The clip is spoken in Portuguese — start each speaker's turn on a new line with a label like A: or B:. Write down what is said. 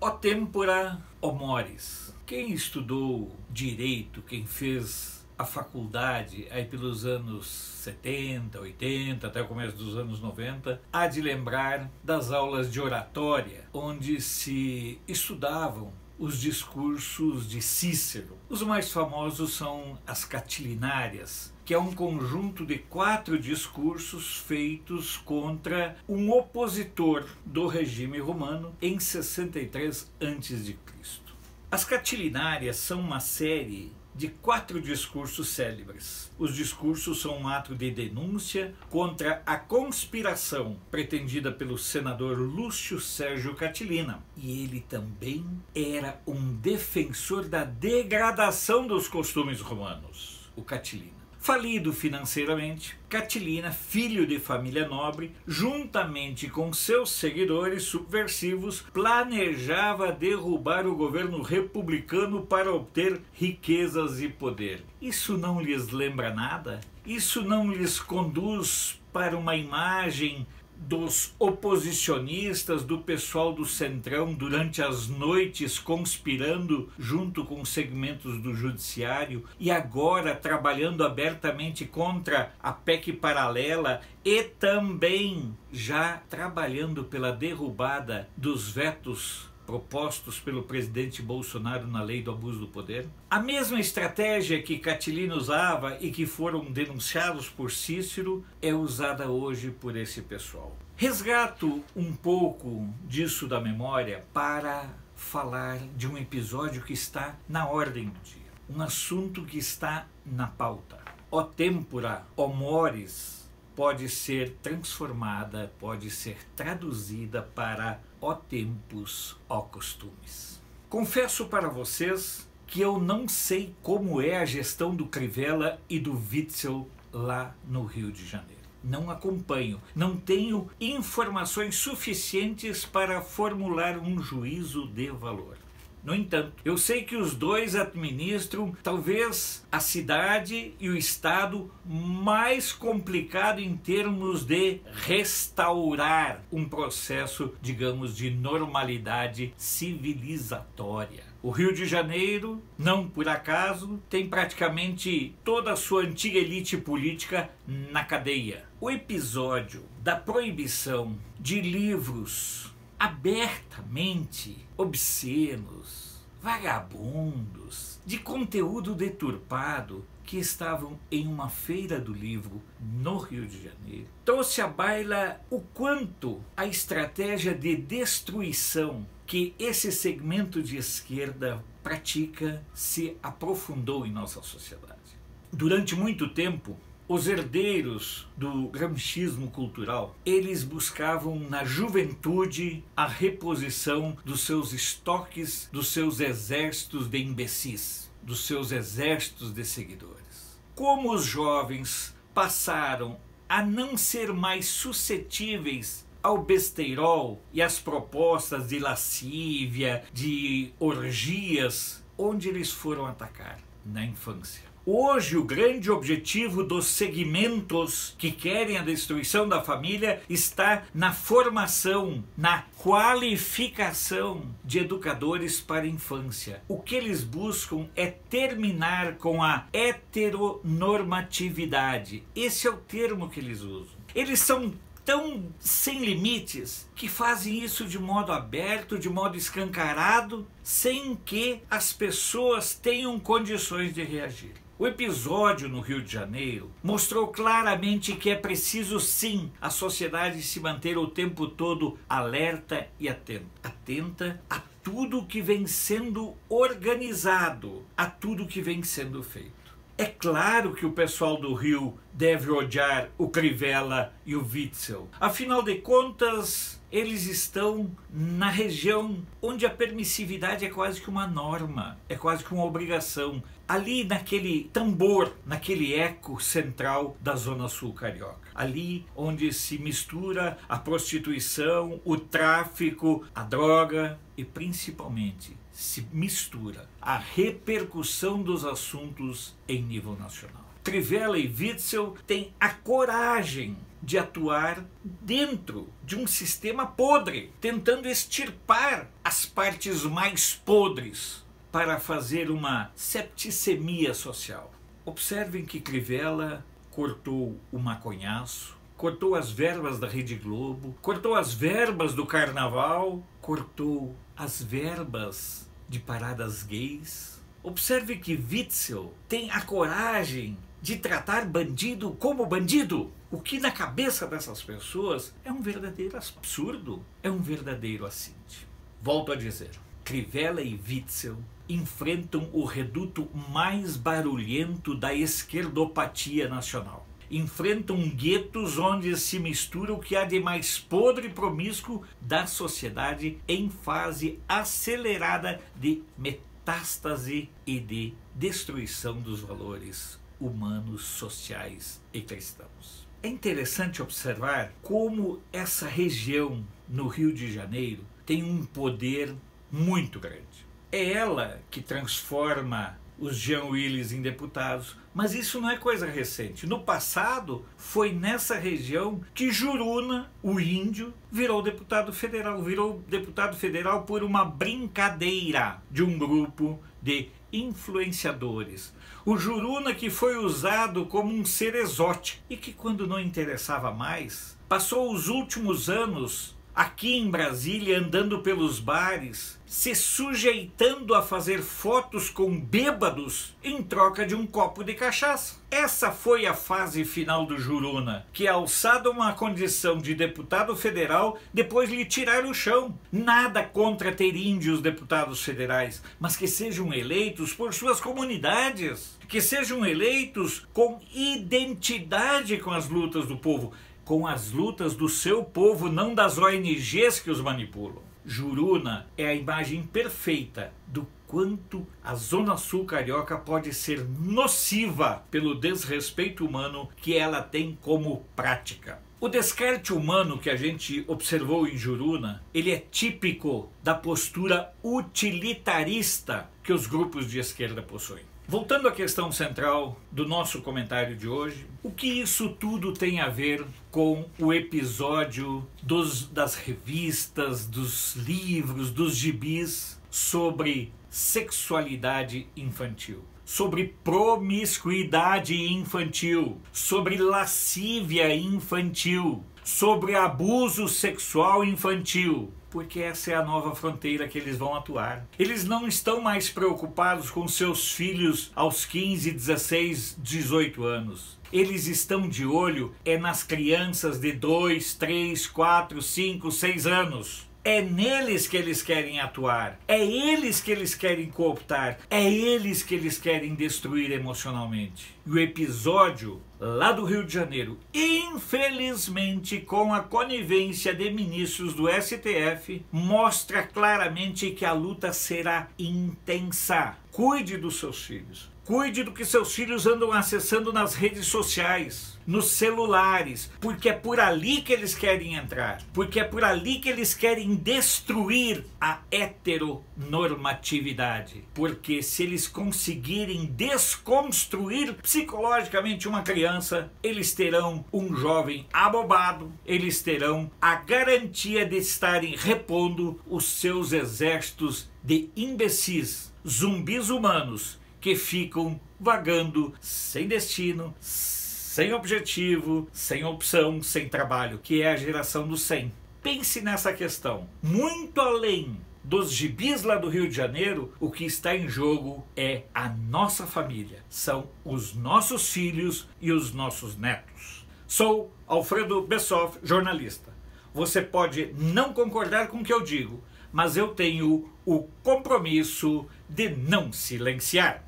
A: O tempora, o mores. Quem estudou direito, quem fez a faculdade aí pelos anos 70, 80, até o começo dos anos 90, há de lembrar das aulas de oratória, onde se estudavam os discursos de Cícero. Os mais famosos são as Catilinárias, que é um conjunto de 4 discursos feitos contra um opositor do regime romano em 63 a.C. As Catilinárias são uma série de 4 discursos célebres. Os discursos são um ato de denúncia contra a conspiração pretendida pelo senador Lúcio Sérgio Catilina. E ele também era um defensor da degradação dos costumes romanos, o Catilina. Falido financeiramente, Catilina, filho de família nobre, juntamente com seus seguidores subversivos, planejava derrubar o governo republicano para obter riquezas e poder. Isso não lhes lembra nada? Isso não lhes conduz para uma imagem dos oposicionistas, do pessoal do Centrão durante as noites conspirando junto com segmentos do judiciário e agora trabalhando abertamente contra a PEC paralela e também já trabalhando pela derrubada dos vetos propostos pelo presidente Bolsonaro na lei do abuso do poder? A mesma estratégia que Catilina usava e que foram denunciados por Cícero é usada hoje por esse pessoal. Resgato um pouco disso da memória para falar de um episódio que está na ordem do dia, um assunto que está na pauta. O tempora, o mores, pode ser transformada, pode ser traduzida para o tempus, o costumes. Confesso para vocês que eu não sei como é a gestão do Crivella e do Witzel lá no Rio de Janeiro. Não acompanho, não tenho informações suficientes para formular um juízo de valor. No entanto, eu sei que os dois administram talvez a cidade e o estado mais complicado em termos de restaurar um processo, digamos, de normalidade civilizatória. O Rio de Janeiro, não por acaso, tem praticamente toda a sua antiga elite política na cadeia. O episódio da proibição de livros abertamente obscenos, vagabundos, de conteúdo deturpado que estavam em uma feira do livro no Rio de Janeiro, trouxe à baila o quanto a estratégia de destruição que esse segmento de esquerda pratica se aprofundou em nossa sociedade. Durante muito tempo, os herdeiros do gramscismo cultural, eles buscavam na juventude a reposição dos seus estoques, dos seus exércitos de imbecis, dos seus exércitos de seguidores. Como os jovens passaram a não ser mais suscetíveis ao besteirol e às propostas de lascívia, de orgias, onde eles foram atacar? Na infância. Hoje, o grande objetivo dos segmentos que querem a destruição da família está na formação, na qualificação de educadores para a infância. O que eles buscam é terminar com a heteronormatividade. Esse é o termo que eles usam. Eles são tão sem limites que fazem isso de modo aberto, de modo escancarado, sem que as pessoas tenham condições de reagir. O episódio no Rio de Janeiro mostrou claramente que é preciso sim a sociedade se manter o tempo todo alerta e atenta a tudo que vem sendo organizado, a tudo que vem sendo feito. É claro que o pessoal do Rio deve odiar o Crivella e o Witzel. Afinal de contas, eles estão na região onde a permissividade é quase que uma norma, é quase que uma obrigação. Ali naquele tambor, naquele eco central da Zona Sul Carioca. Ali onde se mistura a prostituição, o tráfico, a droga e principalmente se mistura a repercussão dos assuntos em nível nacional. Crivella e Witzel têm a coragem de atuar dentro de um sistema podre, tentando extirpar as partes mais podres para fazer uma septicemia social. Observem que Crivella cortou o maconhaço, cortou as verbas da Rede Globo, cortou as verbas do Carnaval, cortou as verbas de paradas gays. Observe que Witzel tem a coragem de tratar bandido como bandido, o que na cabeça dessas pessoas é um verdadeiro absurdo, é um verdadeiro assinte. Volto a dizer, Crivella e Witzel enfrentam o reduto mais barulhento da esquerdopatia nacional. Enfrentam guetos onde se mistura o que há de mais podre e promíscuo da sociedade em fase acelerada de metástase e de destruição dos valores humanos, sociais e cristãos. É interessante observar como essa região no Rio de Janeiro tem um poder muito grande. É ela que transforma os Jean Willis em deputados, mas isso não é coisa recente. No passado, foi nessa região que Juruna, o índio, virou deputado federal. Virou deputado federal por uma brincadeira de um grupo de influenciadores. O Juruna, que foi usado como um ser exótico e que, quando não interessava mais, passou os últimos anos aqui em Brasília, andando pelos bares, se sujeitando a fazer fotos com bêbados em troca de um copo de cachaça. Essa foi a fase final do Juruna, que é alçado a uma condição de deputado federal, depois lhe tiraram o chão. Nada contra ter índios deputados federais, mas que sejam eleitos por suas comunidades, que sejam eleitos com identidade com as lutas do povo, com as lutas do seu povo, não das ONGs que os manipulam. Juruna é a imagem perfeita do quanto a Zona Sul carioca pode ser nociva pelo desrespeito humano que ela tem como prática. O descarte humano que a gente observou em Juruna, ele é típico da postura utilitarista que os grupos de esquerda possuem. Voltando à questão central do nosso comentário de hoje, o que isso tudo tem a ver com o episódio das revistas, dos livros, dos gibis sobre sexualidade infantil, sobre promiscuidade infantil, sobre lascívia infantil, sobre abuso sexual infantil? Porque essa é a nova fronteira que eles vão atuar. Eles não estão mais preocupados com seus filhos aos 15, 16, 18 anos. Eles estão de olho nas crianças de 2, 3, 4, 5, 6 anos. É neles que eles querem atuar, é eles que eles querem cooptar, é eles que eles querem destruir emocionalmente. E o episódio lá do Rio de Janeiro, infelizmente com a conivência de ministros do STF, mostra claramente que a luta será intensa. Cuide dos seus filhos. Cuide do que seus filhos andam acessando nas redes sociais, nos celulares, porque é por ali que eles querem entrar, porque é por ali que eles querem destruir a heteronormatividade. Porque se eles conseguirem desconstruir psicologicamente uma criança, eles terão um jovem abobado, eles terão a garantia de estarem repondo os seus exércitos de imbecis, zumbis humanos, que ficam vagando sem destino, sem objetivo, sem opção, sem trabalho, que é a geração do 100. Pense nessa questão. Muito além dos gibis lá do Rio de Janeiro, o que está em jogo é a nossa família. São os nossos filhos e os nossos netos. Sou Alfredo Bessoff, jornalista. Você pode não concordar com o que eu digo, mas eu tenho o compromisso de não silenciar.